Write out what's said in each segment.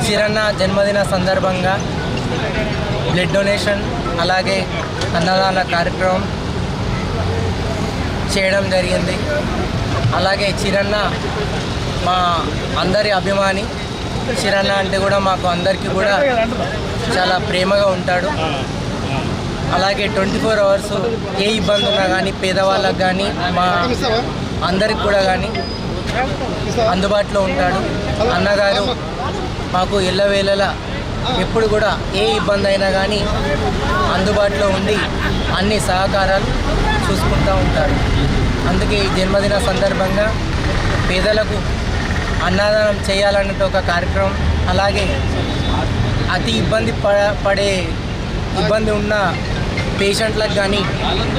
చిరన్న జన్మదిన సందర్భంగా blood donation అలాగే అన్నదాన కార్యక్రమం చేయడం జరిగింది. అలాగే చిరన్న మా అందరి అభిమాని. చిరన్న అంటే కూడా మాకు అందరికీ కూడా చాలా ప్రేమగా ఉంటాడు. అలాగే 24 అవర్స్ ఏ ఇబ్బంది ఉన్నా కానీ పేదవాళ్ళకు కానీ మా అందరికి కూడా కానీ అందుబాటులో ఉంటాడు. అన్నగారు మాకు ఎల్లవేళలా ఎప్పుడు కూడా ఏ ఇబ్బంది అయినా కానీ అందుబాటులో ఉండి అన్ని సహకారాలు చూసుకుంటూ ఉంటారు. అందుకే ఈ జన్మదిన సందర్భంగా పేదలకు అన్నదానం చేయాలన్నట్టు ఒక కార్యక్రమం, అలాగే అతి ఇబ్బంది ఉన్న పేషెంట్లకు కానీ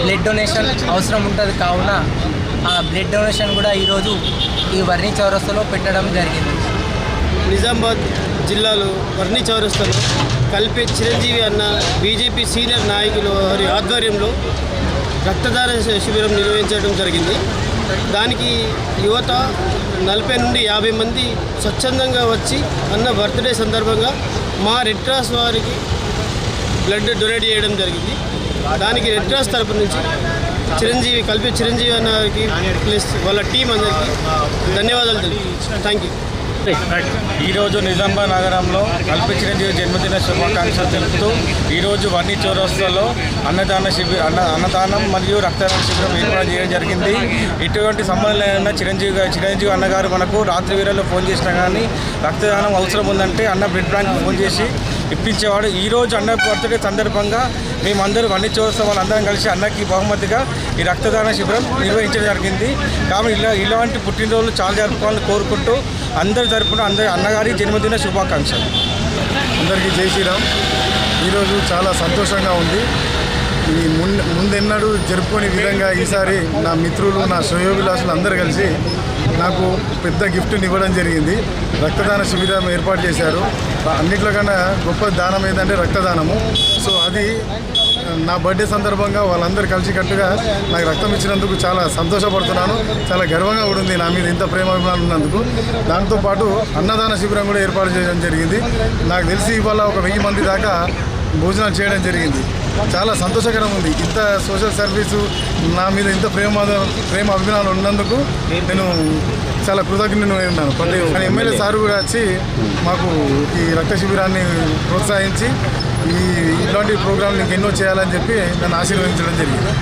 బ్లడ్ డొనేషన్ అవసరం ఉంటుంది. కావున ఆ బ్లడ్ డొనేషన్ కూడా ఈరోజు ఈ వర్ణి చౌరస్తాలో పెట్టడం జరిగింది. నిజామాబాద్ జిల్లాలో వర్ణి చౌరస్తాలో కల్పే చిరంజీవి అన్న బీజేపీ సీనియర్ నాయకులు వారి ఆధ్వర్యంలో రక్తదాన శిబిరం నిర్వహించడం జరిగింది. దానికి యువత 40 నుండి 50 మంది స్వచ్ఛందంగా వచ్చి అన్న బర్త్డే సందర్భంగా మా రెడ్ క్రాస్ వారికి బ్లడ్ డొనేట్ చేయడం జరిగింది. దానికి రెడ్ క్రాస్ తరపు నుంచి కల్పే చిరంజీవి అన్న వారికి ప్లస్ వాళ్ళ టీం అందరికీ ధన్యవాదాలు తెలుపు. Thank you. ఈరోజు నిజామాబాద్ నగరంలో కల్పే చిరంజీవి జన్మదిన శుభాకాంక్షలు తెలుపుతూ ఈరోజు వర్ణి చౌరస్తాలో అన్నదానం మరియు రక్తదాన శిబిరం ఏర్పాటు చేయడం జరిగింది. ఇటువంటి సంబంధం లేదన్నా చిరంజీవి అన్నగారు మనకు రాత్రి వేళల్లో ఫోన్ చేసినా కానీ రక్తదానం అవసరం ఉందంటే అన్న బ్లడ్ బ్యాంక్ ఫోన్ చేసి ఇప్పించేవాడు. ఈరోజు అన్న బర్త్డే సందర్భంగా మేమందరూ వర్ణి చౌరస్తా వాళ్ళందరం కలిసి అన్నకి బహుమతిగా ఈ రక్తదాన శిబిరం నిర్వహించడం జరిగింది. కాబట్టి ఇలాంటి పుట్టినరోజులు చాలా జరుపుకోవాలని కోరుకుంటూ అందరి తరపున అన్నగారి జన్మదిన శుభాకాంక్షలు. అందరికీ జై శ్రీరామ్. ఈరోజు చాలా సంతోషంగా ఉంది. ఈ ముందెన్నడూ జరుపుకునే విధంగా ఈసారి నా మిత్రులు, నా శ్రేయోభిలాషులు అందరూ కలిసి నాకు పెద్ద గిఫ్ట్ని ఇవ్వడం జరిగింది. రక్తదాన శిబిరం ఏర్పాటు చేశారు. అన్నిట్లోకన్నా గొప్ప దానం ఏంటంటే రక్తదానము. సో అది నా బర్త్డే సందర్భంగా వాళ్ళందరూ కలిసికట్టుగా నాకు రక్తం ఇచ్చినందుకు చాలా సంతోషపడుతున్నాను. చాలా గర్వంగా కూడా ఉంది నా మీద ఇంత ప్రేమాభిమానం ఉన్నందుకు. దాంతోపాటు అన్నదాన శిబిరం కూడా ఏర్పాటు చేయడం జరిగింది. నాకు తెలిసి ఇవాళ ఒక 1000 మంది దాకా భోజనాలు చేయడం జరిగింది. చాలా సంతోషకరంగా ఉంది. ఇంత సోషల్ సర్వీసు నా మీద ఇంత ప్రేమ అభిమానాలు ఉన్నందుకు నేను చాలా కృతజ్ఞుని ఉన్నాను. ప్రతి ఎమ్మెల్యే సార్ కూడా వచ్చి మాకు ఈ రక్త శిబిరాన్ని ప్రోత్సహించి ఇలాంటి ప్రోగ్రాంలు ఇంకెన్నో చేయాలని చెప్పి నన్ను ఆశీర్వదించడం జరిగింది.